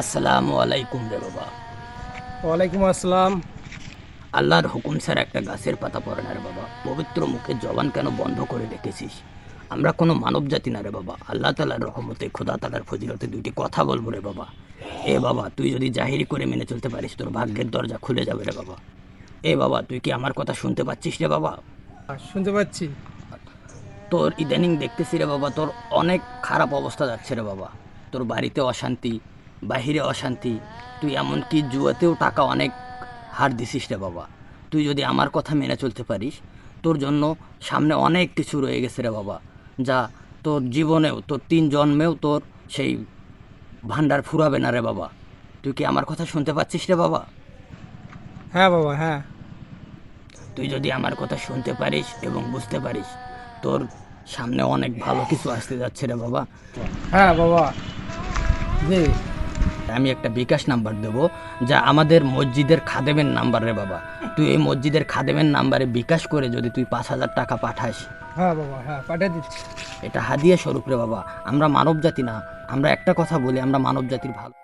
আসসালামু আলাইকুম রে বাবা। ওয়ালাইকুম আসসালাম। আল্লাহর হুকুম ছাড়া একটা গাছের পাতা পড়ে না রে বাবা। পবিত্র মুখের জবান কেন বন্ধ করে রেখেছিস? আমরা কোনো মানব জাতি না রে বাবা। আল্লাহ তালার রহমতে, খোদা তালার ফজিলতে দুইটি কথা বলবো রে বাবা। এ বাবা, তুই যদি জাহিরি করে মেনে চলতে পারিস, তোর ভাগ্যের দরজা খুলে যাবে রে বাবা। এ বাবা, তুই কি আমার কথা শুনতে পাচ্ছিস রে বাবা? শুনতে পাচ্ছি। তোর ইদানিং দেখতেছি রে বাবা, তোর অনেক খারাপ অবস্থা যাচ্ছে রে বাবা। তোর বাড়িতে অশান্তি, বাহিরে অশান্তি, তুই এমনকি জুয়াতেও টাকা অনেক হার দিছিস রে বাবা। তুই যদি আমার কথা মেনে চলতে পারিস, তোর জন্য সামনে অনেক কিছু রয়ে গেছে রে বাবা, যা তোর জীবনেও, তোর 3 জন্মেও তোর সেই ভান্ডার ফুরাবে না রে বাবা। তুই কি আমার কথা শুনতে পাচ্ছিস রে বাবা? হ্যাঁ বাবা, হ্যাঁ। তুই যদি আমার কথা শুনতে পারিস এবং বুঝতে পারিস, তোর সামনে অনেক ভালো কিছু আসতে যাচ্ছে রে বাবা। হ্যাঁ বাবা। জি। আমি একটা বিকাশ নাম্বার দেব, যা আমাদের মসজিদের খাদেমের নাম্বার রে বাবা। তুই এই মসজিদের খাদেমের নাম্বারে বিকাশ করে যদি তুই 5,000 টাকা পাঠাস, হ্যাঁ বাবা, হ্যাঁ, পাঠিয়ে দিচ্ছি। এটা হাদিয়া স্বরূপ রে বাবা। আমরা মানব জাতি না, আমরা একটা কথা বলি, আমরা মানব জাতির ভালো